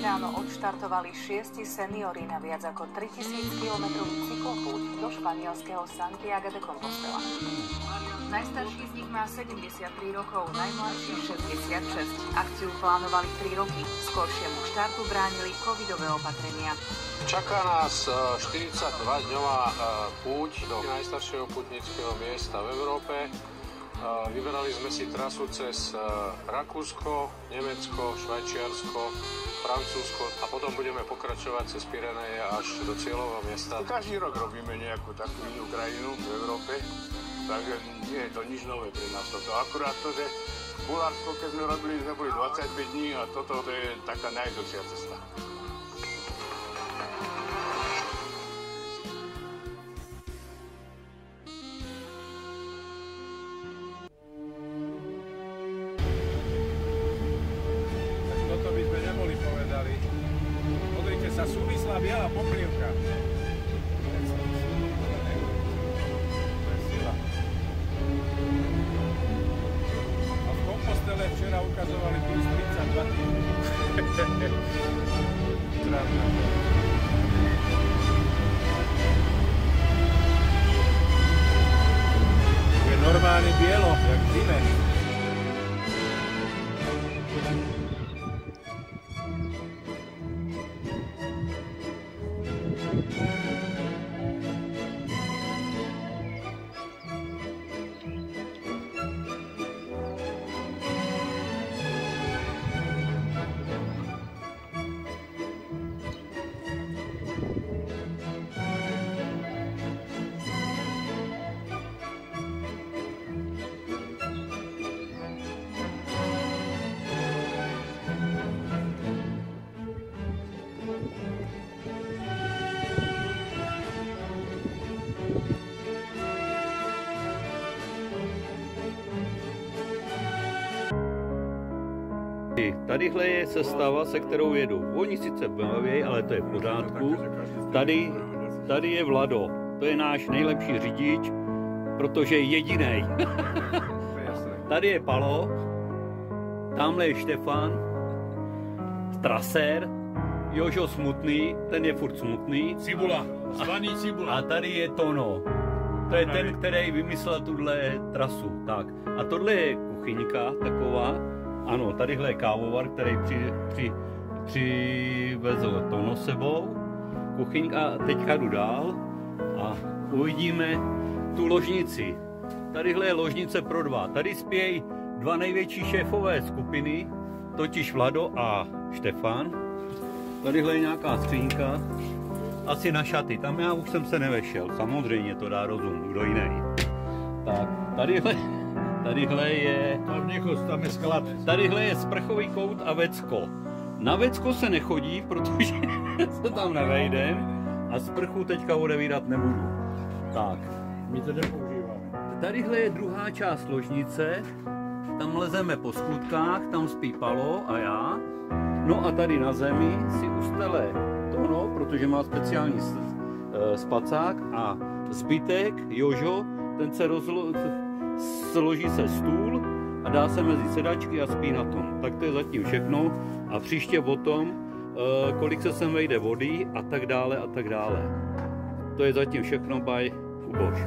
Ráno odštartovali 6 seniori na viac ako 3000 kilometrový cyklopút do španielského Santiago de Compostela. Najstarší z nich má 73 rokov, najmladší 66. Akciu plánovali 3 roky. Skoršiemu štartu bránili covidové opatrenia. Čaká nás 42-dňová púť do najstaršieho pútnického miesta v Európe. Vyberali sme si trasu cez Rakúsko, Nemecko, Švajčiarsko, Francúzsko a potom budeme pokračovať cez Pyreneje až do cieľového miesta. Každý rok robíme nejakú takú inú krajinu v Európe, takže nie je to nič nové pre nás toto. Akurát to, že Bulharsko, keď sme robili, sme boli 25 dní a toto je taká najdlhšia cesta. Pozrite sa, súvislá biela pokrývka. A v Compostele včera ukazovali plus 32 týždňov. Je normálne bielo, jak v zime. Tadyhle je sestava, se kterou jedou. Oni sice baví, ale to je v pořádku. Tady je Vlado, to je náš nejlepší řidič, protože je jedinej. Tady je Palo, tamhle je Štefan, trasér, Jožo smutný, ten je furt smutný. Cibula, zvaný Cibula. A tady je Tono, to je ten, který vymyslel tuhle trasu. Tak. A tohle je kuchyňka taková. Ano, tadyhle je kávovar, který přivezl Tono sebou. Kuchyňka, teďka jdu dál a uvidíme tu ložnici. Tadyhle je ložnice pro dva. Tady spějí dva největší šéfové skupiny, totiž Vlado a Štefan. Tadyhle je nějaká skřínka, asi na šaty. Tam já už jsem se nevešel, samozřejmě to dá rozum, kdo jiný. Tak, tadyhle je... Tadyhle je sprchový kout a vecko. Na vecko se nechodí, protože se tam nevejdem a sprchu teďka odevírat nebudu. Tak. My to nepoužíváme. Tadyhle je druhá část ložnice, tam lezeme po schůdkách, tam spí Palo a já. No a tady na zemi si ustele Tono, protože má speciální spacák a zbytek, Jožo, ten se složí se stůl a dá se mezi sedačky a spí na tom. Tak to je zatím všechno a příště o tom, kolik se sem vejde vody a tak dále a tak dále. To je zatím všechno by Ubož.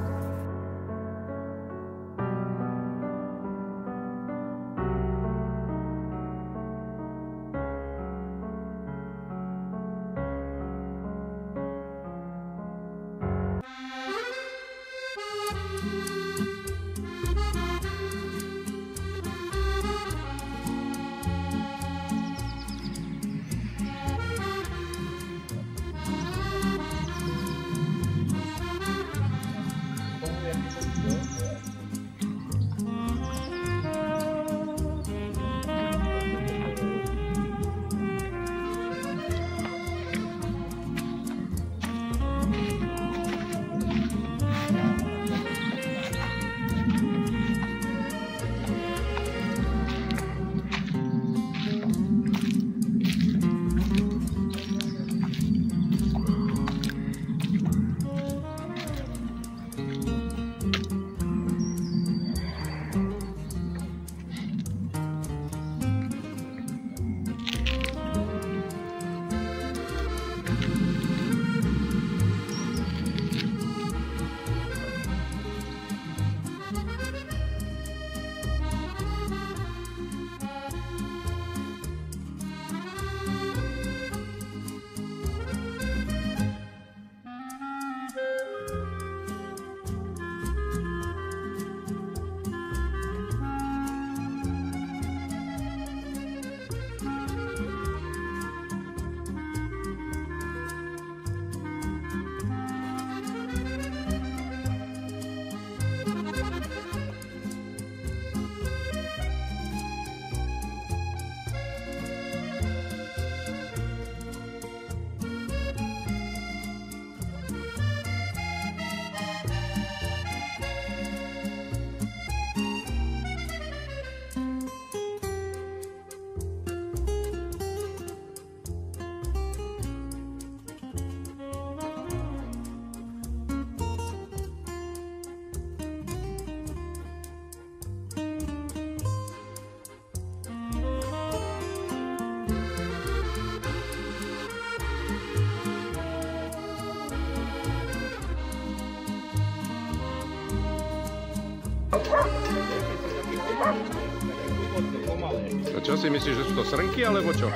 A čo si myslíš, že sú to srnky, alebo čo?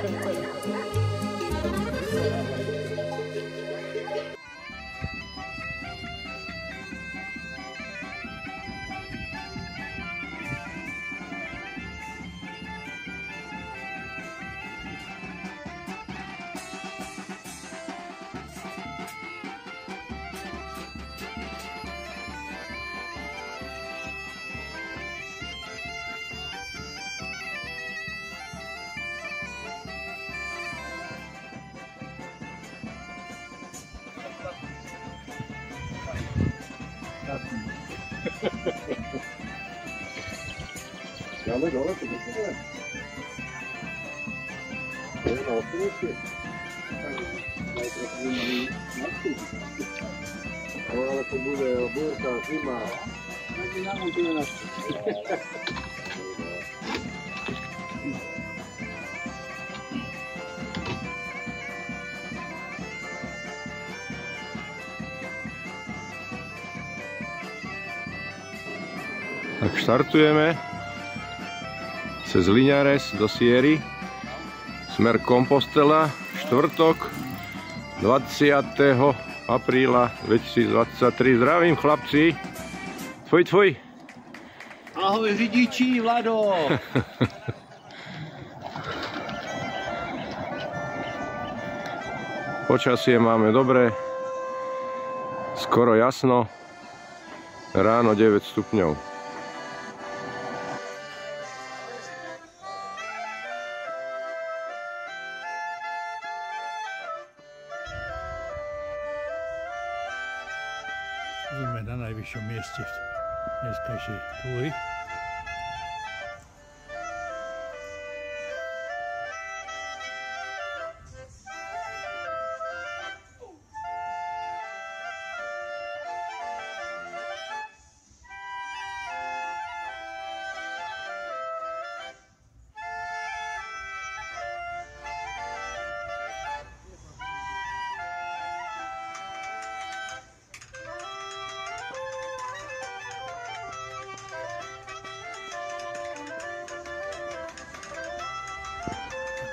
Dáme dole, to bude. To je na okolnosti. Ale to bude búrka, zima. Tak mi namontuje na Tak štartujeme cez Liňares do Siery, smer Compostela, štvrtok 20. apríla 2023. Zdravím chlapci. Tvoj. Ahoj řidiči, Vlado. Počasie máme dobré, skoro jasno, ráno 9 stupňov. Sme na najvyššom mieste dneskajšej túry.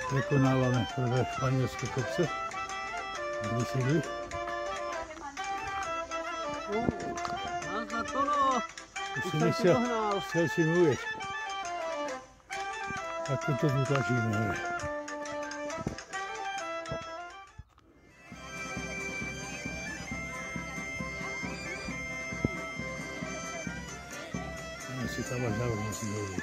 Prekonávame prvé španielské kopce. Vysídli. Chcel si mi ujieť. Tak to tu tlačíme hore. Asi tam až návrh musí dojít.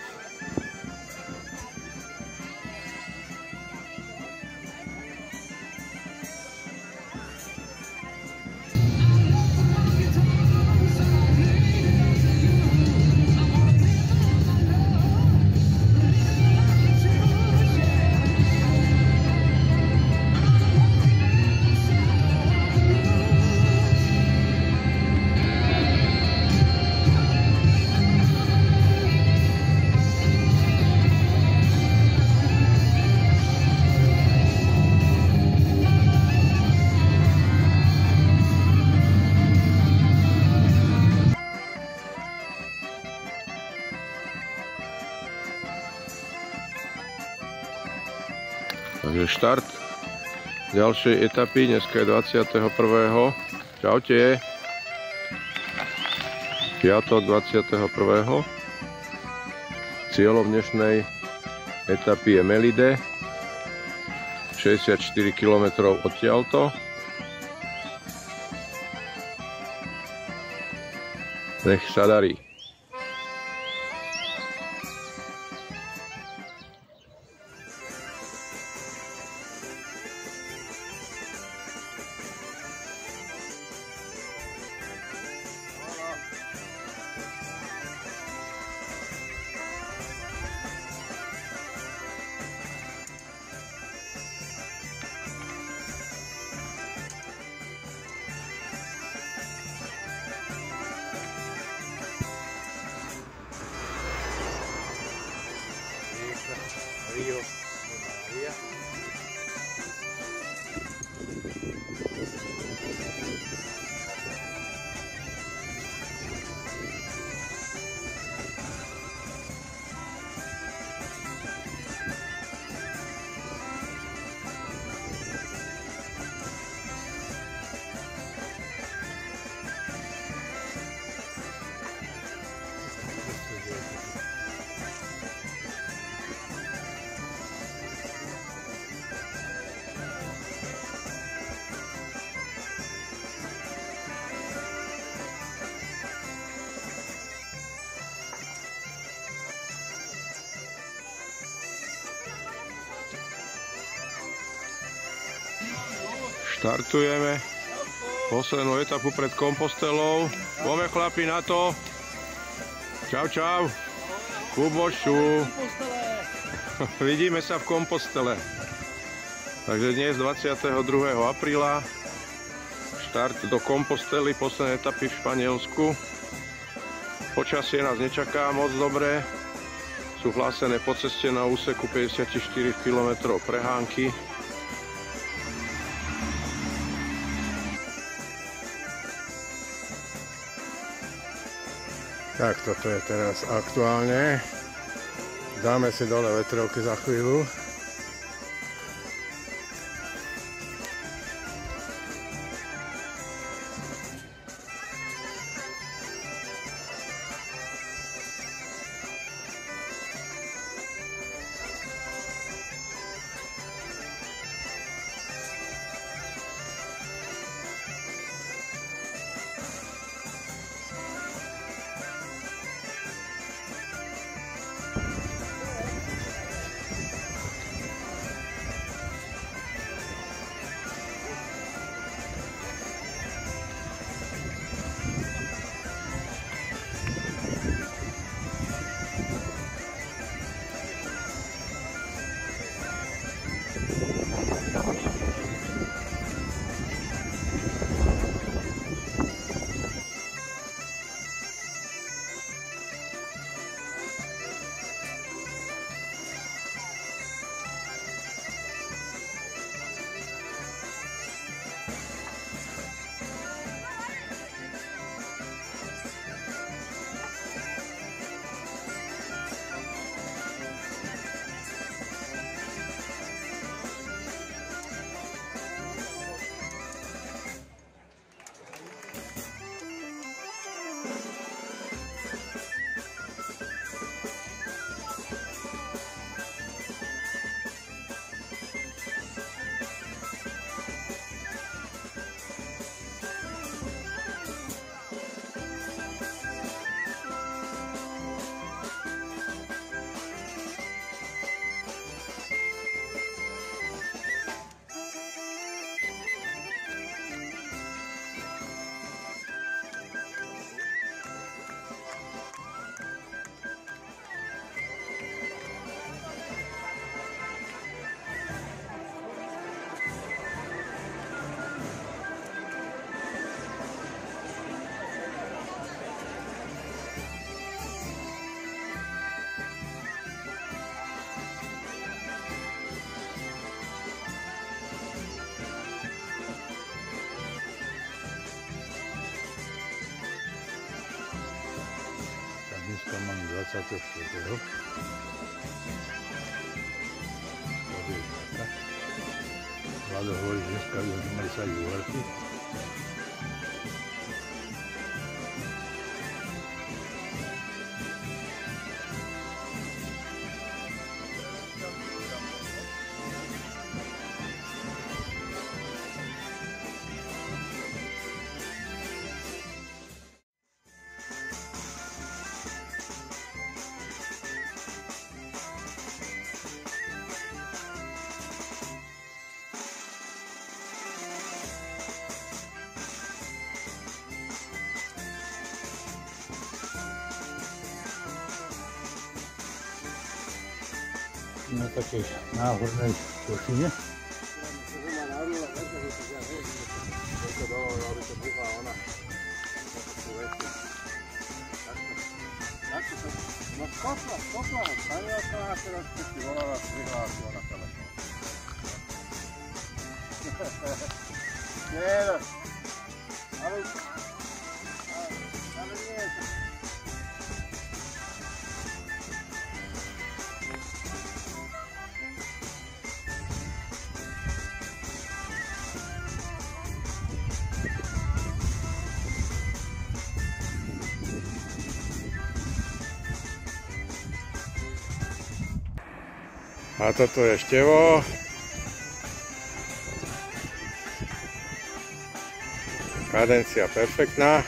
Takže štart ďalšej etapy, dneska je 21. Čaute. Piatok 21. Cieľom dnešnej etapy je Melide, 64 km odtiaľto. Nech sa darí. Štartujeme poslednú etapu pred Kompostelou. Poďme chlapi na to. Čau, čau. Kubošu. Vidíme sa v Kompostele. Takže dnes 22. apríla štart do Kompostely, posledné etapy v Španielsku. Počasie nás nečaká moc dobre. Sú hlásené po ceste na úseku 54 km prehánky. Tak toto je teraz aktuálne. Dáme si dole vetrovky za chvíľu. Dneska mám 24. Vlado hovorí, že dneska mali sa aj úverky. Na takej náhornej plošine. No skopla, stavila sa a teraz keď si volala, prihlásila na telefón. Nie, ale nie. A toto je števo. Kadencia perfektná.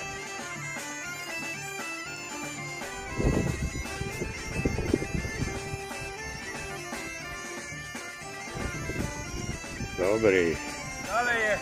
Dobrý. Ďalej je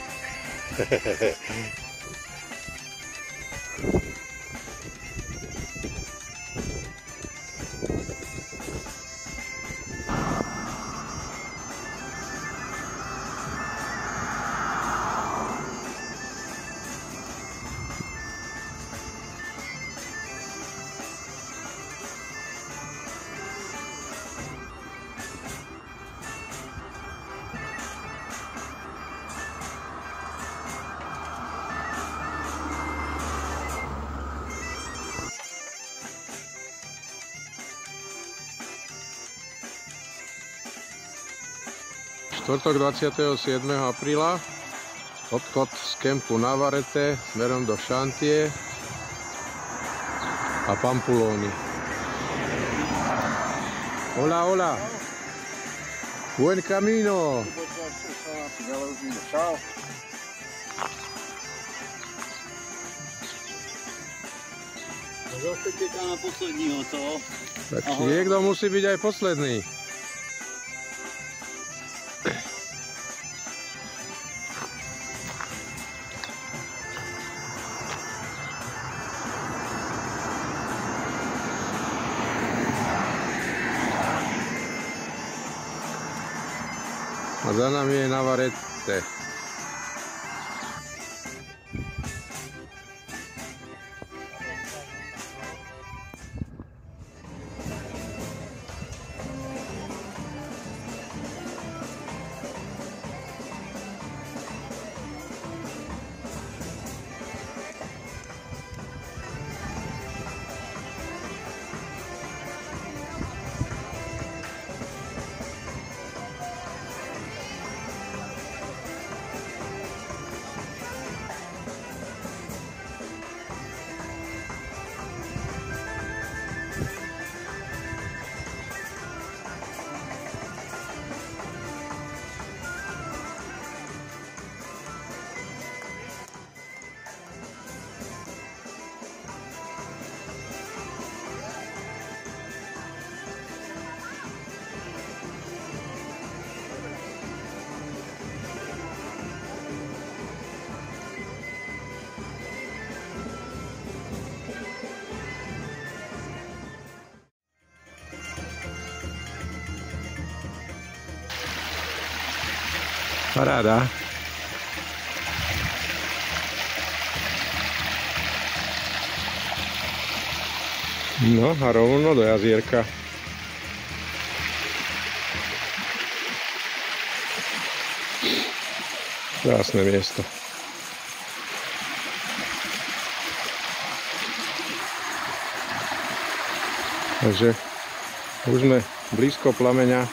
Štvrtok 27. apríla, odchod z kempu Navarrete smerom do Chantier a Pampulóny. Hola, hola. Buen camino. Zase čeká na posledního, co? Tak niekto musí byť aj posledný. A za nami je Navarrete. Paráda. No a rovno do jazierka. Krásne miesto. Takže už sme blízko prameňa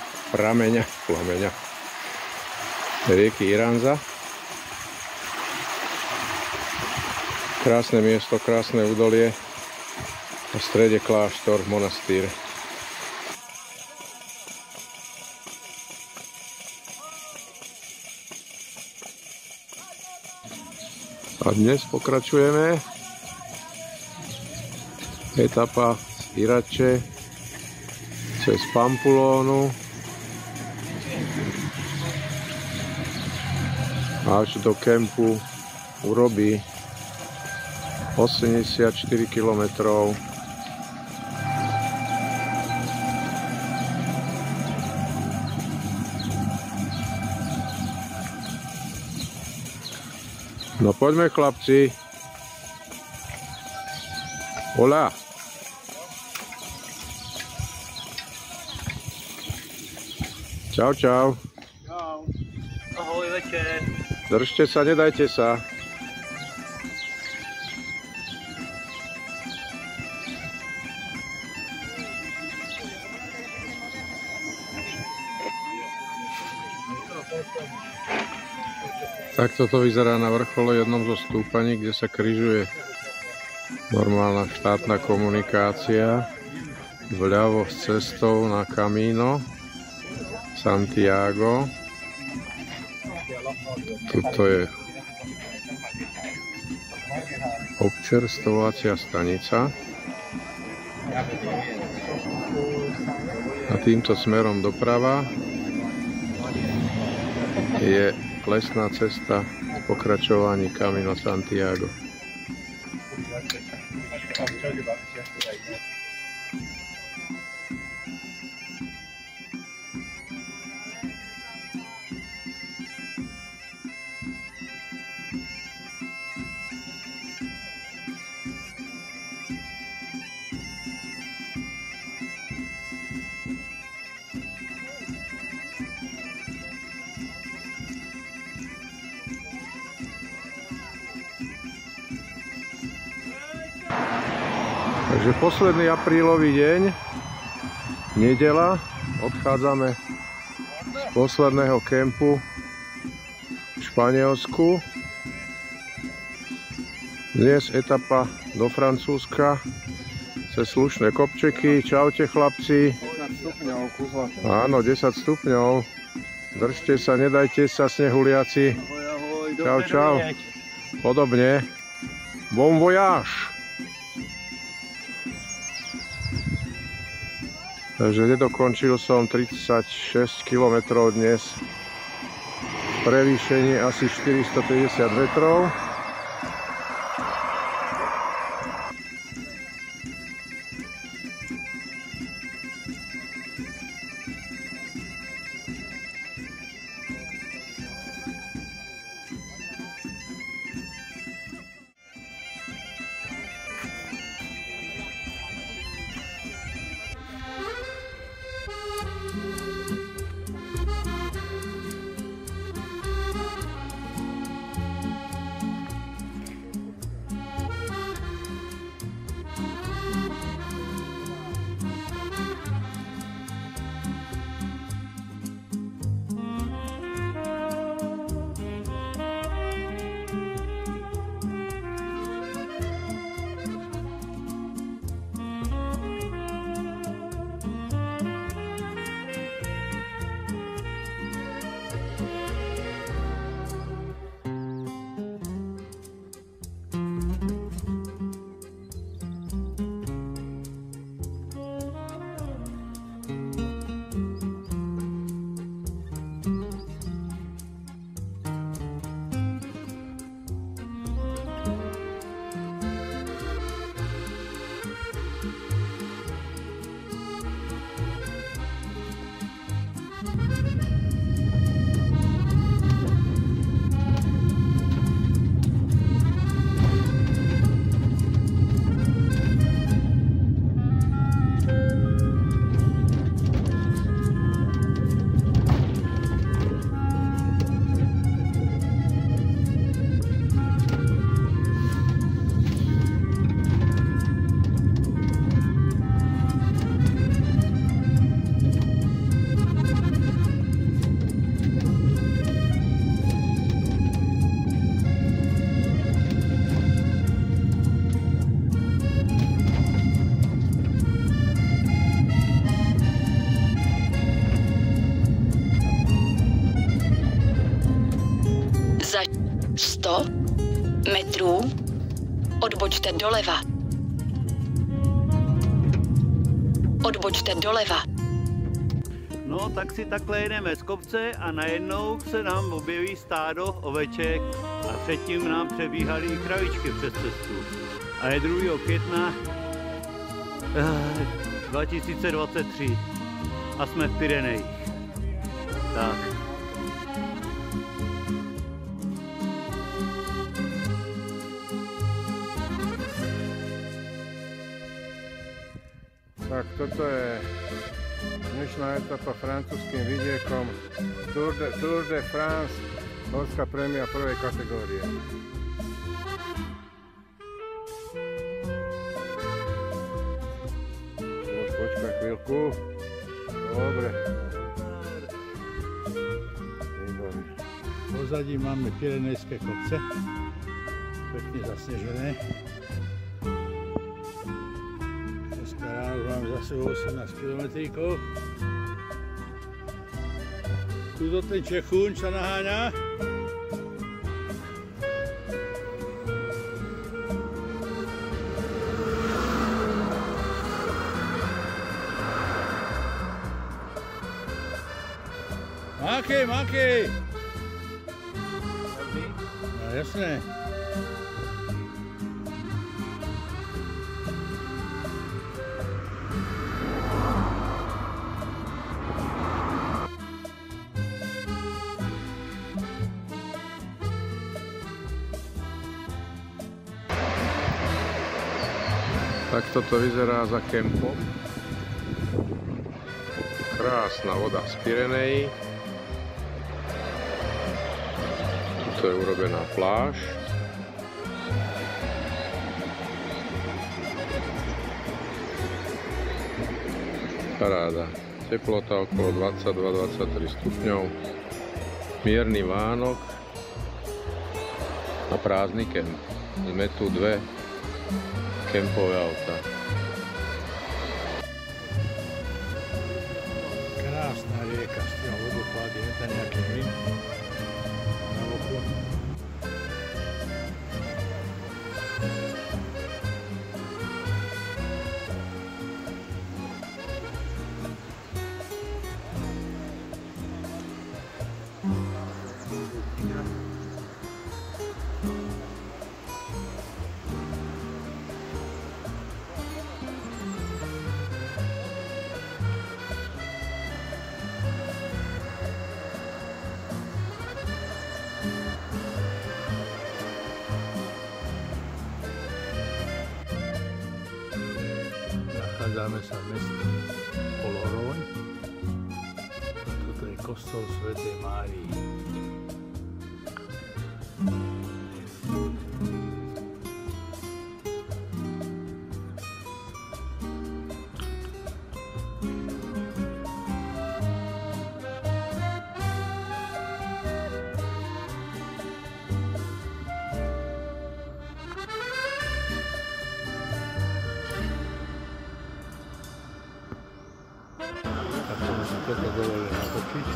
rieky Iranza. Krásne miesto, krásne údolie. A v strede kláštor, monastýr. A dnes pokračujeme. Etapa z Irače cez Pampulónu až do kempu Urobi 84 km. No poďme, chlapci. Hola. Čau, čau. Čau. Ahoj, večer. Držte sa, nedajte sa. Takto to vyzerá na vrchole jednom zo stúpaní, kde sa križuje normálna štátna komunikácia vľavo s cestou na Camino Santiago. Tuto je občerstovacia stanica a týmto smerom doprava je lesná cesta v pokračovaní Camino Santiago. Takže posledný aprílový deň, nedeľa, odchádzame z posledného kempu v Španielsku. Dnes etapa do Francúzska, cez slušné kopčeky. Čaute chlapci. 10 stupňov, kuzlaté. Áno, 10 stupňov. Držte sa, nedajte sa, snehuliaci. Čau, čau. Podobne. Bon voyage. Takže nedokončil som 36 km dnes. Prevýšenie asi 450 metrov. Za 100 metrů odbočte doleva. Odbočte doleva. No, tak si takhle jedeme z kopce a najednou se nám objeví stádo oveček a předtím nám přebíhaly i kravičky přes cestu. A je 2. května 2023 a jsme v Pyrenejích. Tak. Tak toto je dnešná etapa francúzským vidiekom Tour de France, horská prémia prvej kategórie. Počkaj chvíľku. Dobre. Pozadí máme Pyrenejské kopce, pekne zasnežené. Mám za sebou 18 kilometríkov. Tuto ten Čechún sa naháňa. Mákej, mákej! Jasné. Tak toto vyzerá za kempom. Krásna voda z Pyrenejí. Tu je urobená pláž. Paráda. Teplota okolo 22-23 stupňov. Mierny Vánok a prázdny kemp. Sme tu dve kempové auta. Krásna rieka s tým vodopády, je to nejaký mlyn na boku. Nachádzame sa v meste Oloroň. Toto je kostol svätej Márii. Toto dovolí natočiť.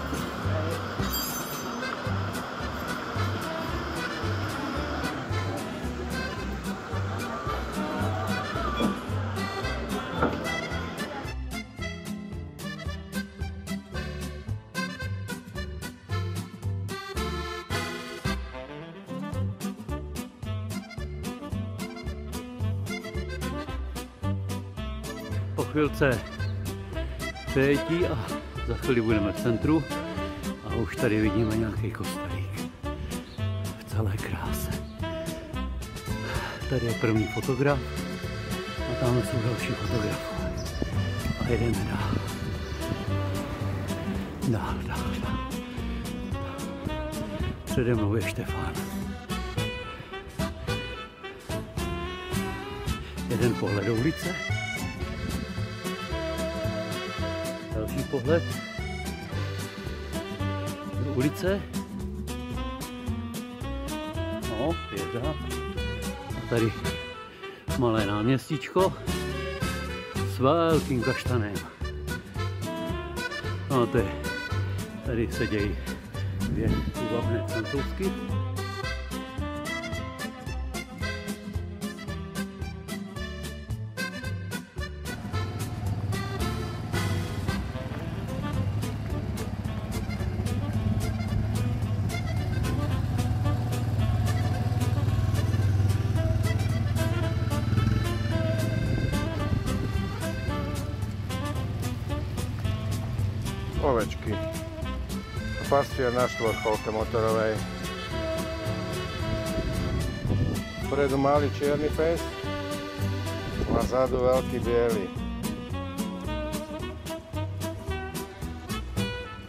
Po chvíľce pětí a za chvíli budeme v centru a už tady vidíme nějaký kostelík v celé kráse. Tady je první fotograf a tam jsou další fotografové. A jedeme dál. Dál. Přede mnou je Štefán. Jeden pohled do ulice. Další pohled do ulice. No, ježdá. A tady malé náměstíčko s velkým kaštanem. No to je, tady se dějí dvě úbavné francouzsky. Ovečky. Pastier na štvorcholke motorovej. Vpredu malý čierny pes a zadu veľký biely.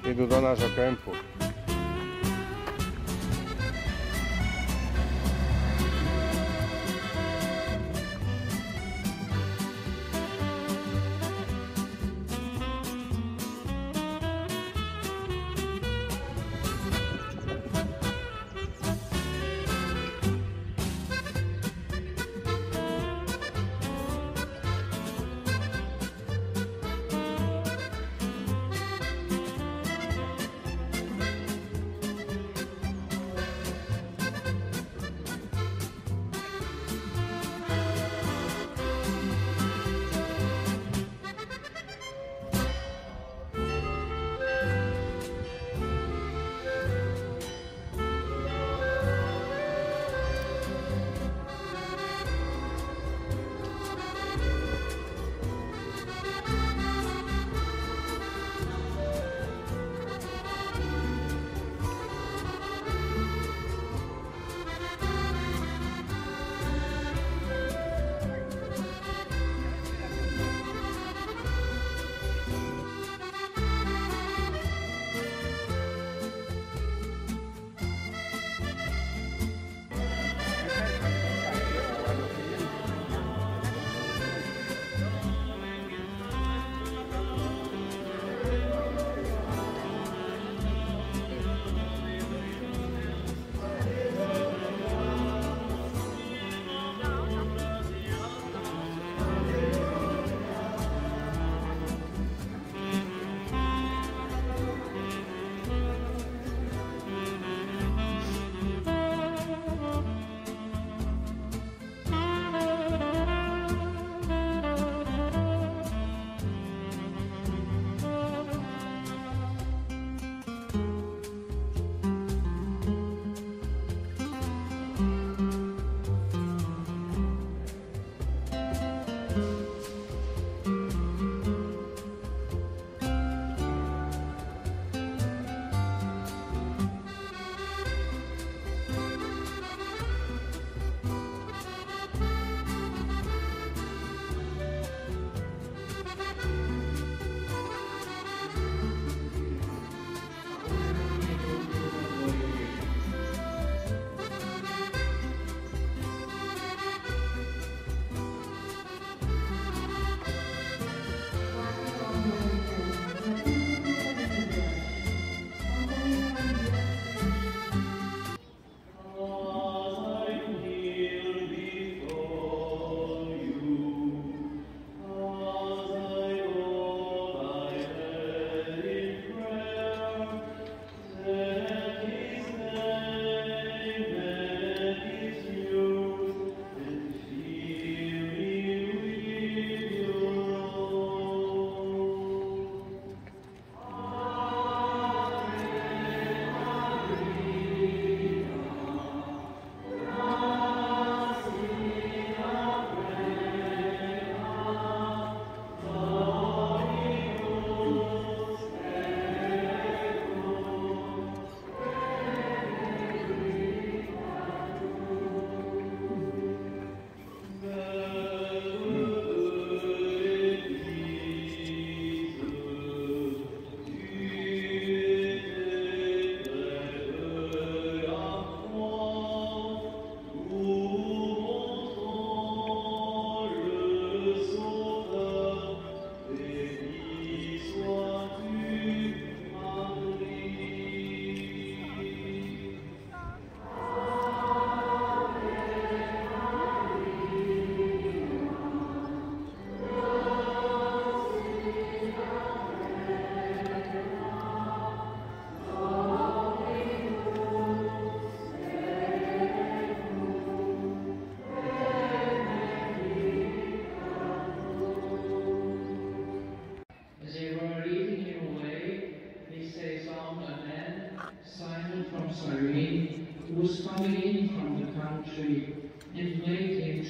Idú do nášho kempu.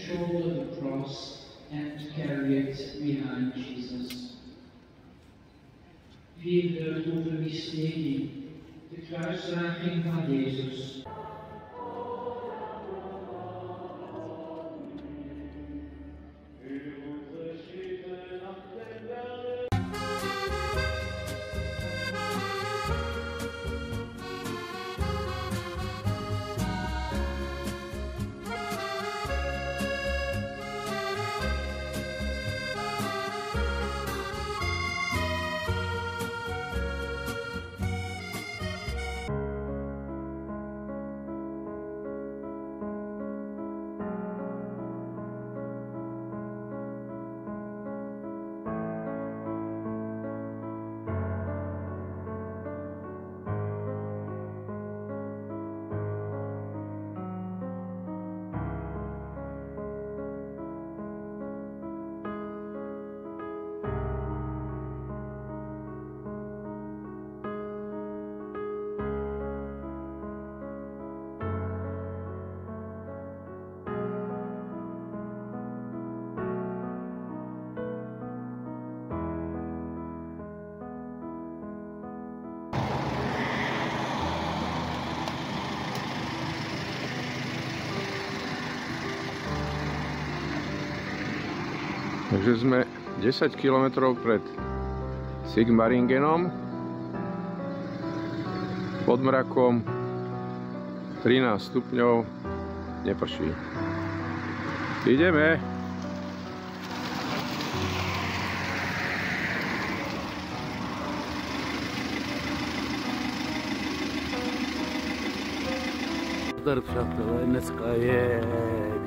shoulder the cross and carry it behind Jesus. Vierde Mysterie, de kruisdraging van Jezus. Takže sme 10 km pred Sigmaringenom, pod mrakom, 13 stupňov, neprší. Ideme! Zdar přátelé, dneska je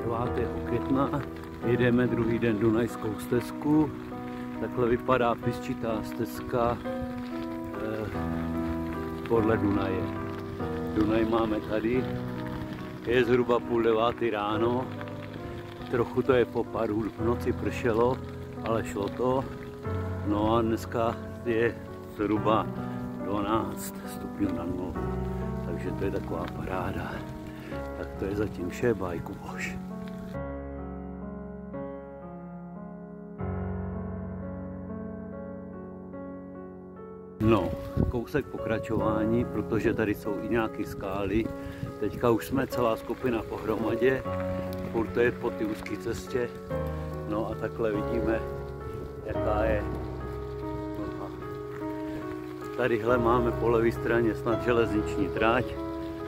9. května. Jedeme druhý den Dunajskou stezku. Takhle vypadá písčitá stezka podle Dunaje. Dunaj máme tady. Je zhruba 8:30 ráno. Trochu to je po paru, v noci pršelo, ale šlo to. No a dneska je zhruba 12 stupňů nad nulou. Takže to je taková paráda. Tak to je zatím vše, bye Kuboš. No, kousek pokračování, protože tady jsou i nějaké skály. Teďka už jsme celá skupina pohromadě, furt to je po té úzké cestě. No a takhle vidíme, jaká je. No tadyhle máme po levé straně snad železniční trať,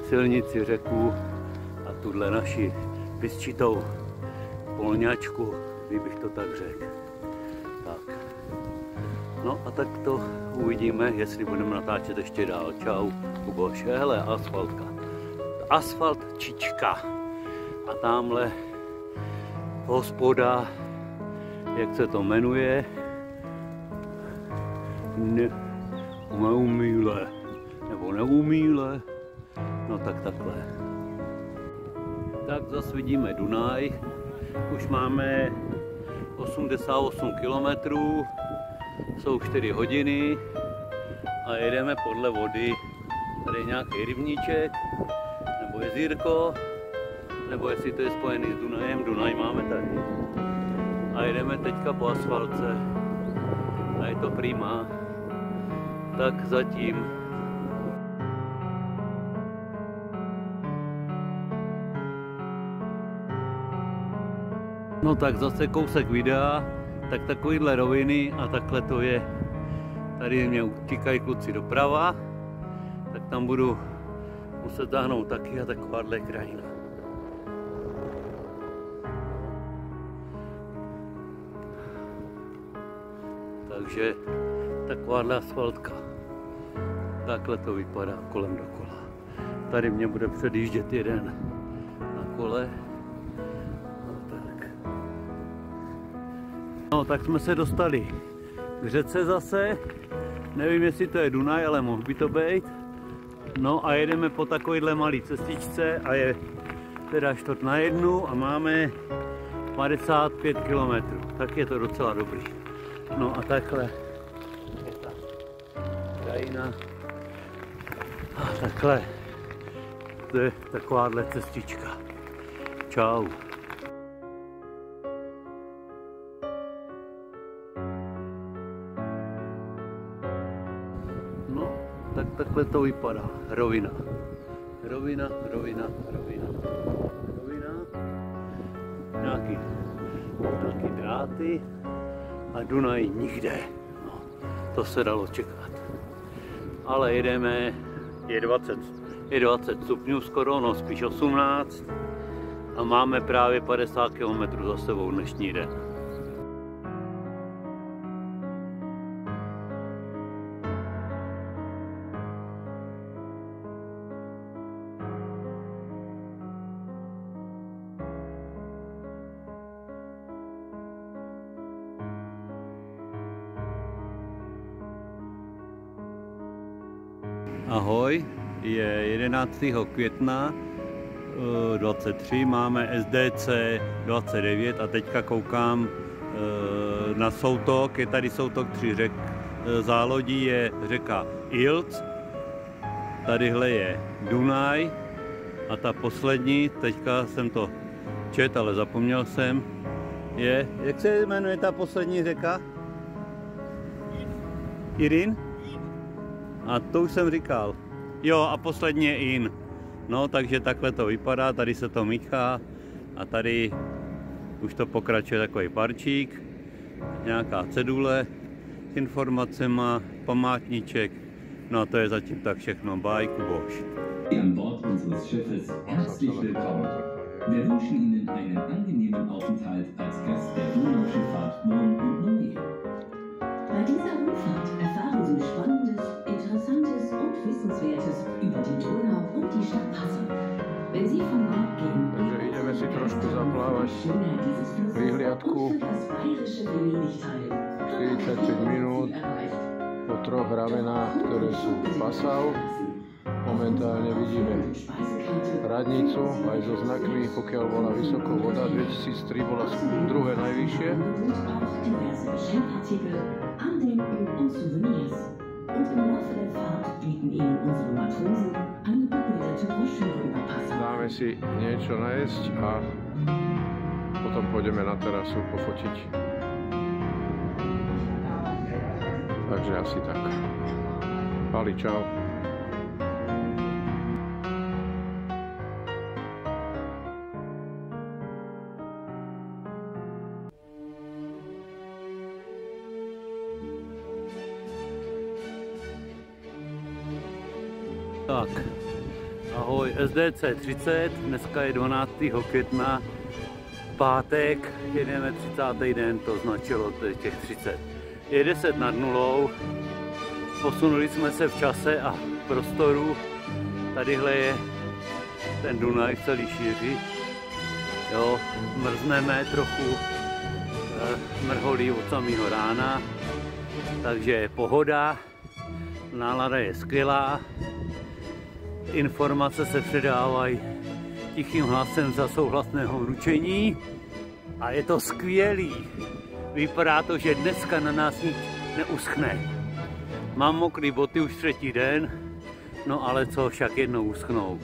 silnici, řeku a tuhle naši písčitou polňačku, kdybych to tak řekl. Tak. No a tak to uvidíme, jestli budeme natáčet ještě dál. Čau, Kuboš. Hele, asfaltka. Asfaltčička. A tamhle hospoda, jak se to jmenuje, neumíle, nebo neumíle, no tak takhle. Tak zase vidíme Dunaj, už máme 88 kilometrů. Jsou 4 hodiny a jedeme podle vody. Tady je nějaký rybníček, nebo jezírko, nebo jestli to je spojený s Dunajem. Dunaj máme tady. A jedeme teďka po asfaltce. A je to prima. Tak zatím. No tak zase kousek videa. Tak takovýhle roviny a takhle to je. Tady mě utíkají kluci doprava, tak tam budu muset táhnout taky a takováhle krajina. Takže takováhle asfaltka. Takhle to vypadá kolem dokola. Tady mě bude předjíždět jeden na kole. No, tak jsme se dostali k řece zase. Nevím, jestli to je Dunaj, ale mohl by to být. No a jedeme po takovéhle malé cestičce a je teda 1:45 a máme 55 km. Tak je to docela dobrý. No a takhle je ta krajina. A takhle to je takováhle cestička. Čau. Tak takhle to vypadá. Rovina. Rovina. Nějaký dráty a Dunaj nikde. No, to se dalo čekat. Ale jedeme, je 20 stupňů skoro, no spíš 18 a máme právě 50 km za sebou dnešní den. Ahoj, je 11. května 23, máme SDC 29 a teďka koukám na soutok, je tady soutok 3 řek, zálodí je řeka Ilc, tadyhle je Dunaj a ta poslední, teďka jsem to četl, ale zapomněl jsem, je, jak se jmenuje ta poslední řeka? Irin? A to už jsem říkal. Jo, a posledně je In. No, takže takhle to vypadá, tady se to míchá a tady už to pokračuje takový parčík, nějaká cedule s informacema, památníček. No a to je zatím tak všechno. Bye, Kuboš. An Bord unseres Schiffes herzlich willkommen. Wir wünschen Ihnen einen angenehmen Aufenthalt als Gast der Donauschifffahrt Murn und Neuwied. Bei dieser Rundfahrt erfahren Sie Spannendes, Interessantes und Wissenswertes über die Donau und die Stadt Passau. Wenn Sie von Bord gehen, takže ideme si trošku zaplávať výhliadku 45 minút po 3 ramenách, ktoré sú v Passau. Momentálne vidíme radnicu aj so znakmi, pokiaľ bola vysoko voda, 2003 bola druhé najvyššie. Dáme si niečo najesť a potom pôjdeme na terasu pofotiť. Takže asi tak. Pali, čau. Tak, ahoj, SDC 30, dneska je 12. května, pátek, jedeme 30. den, to značilo těch 30. Je 10 nad nulou, posunuli jsme se v čase a prostoru, tadyhle je ten Dunaj v celý šíři, jo, mrzneme trochu, mrholí od samého rána, takže je pohoda, nálada je skvělá. Informace se předávají tichým hlasem za souhlasného ručení a je to skvělý. Vypadá to, že dneska na nás nic neuschne. Mám mokrý boty už 3. den, no ale co, však jednou uschnou.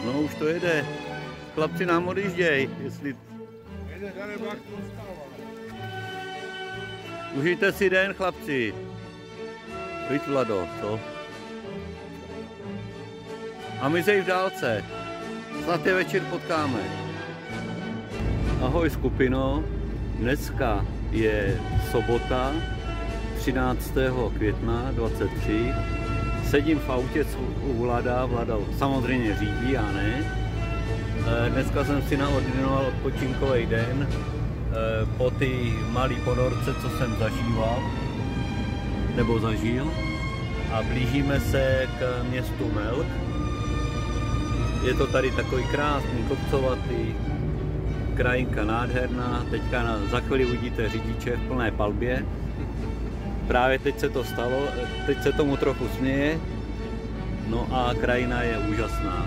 No už to jede. Chlapci nám odjížděj, jestli... Užijte si den, chlapci. Víš, Vlado, co? A my se v dálce. Snad je večer potkáme. Ahoj skupino. Dneska je sobota 13. května 23. Sedím v autě u Vlada. Vlada samozřejmě řídí, já ne. Dneska jsem si naordinoval odpočinkový den po ty malý ponorce, co jsem zažíval, nebo zažil. A blížíme se k městu Melk. Je to tady takový krásný, kopcovatý, krajinka nádherná. Teďka za chvíli uvidíte řidiče v plné palbě. Právě teď se to stalo, teď se tomu trochu směje. No a krajina je úžasná.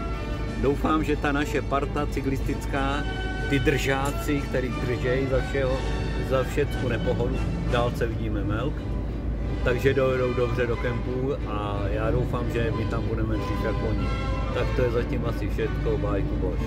Doufám, že ta naše parta cyklistická, ty držáci, který držejí za všecku nepohodu, v dálce vidíme Melk, takže dojedou dobře do kempu a já doufám, že my tam budeme dřív jak oni. Tak to je zatím asi všetko, bye, Kuboš.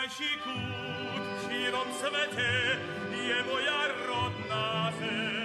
najkrajší kút v šírom svete je moja rodná zem.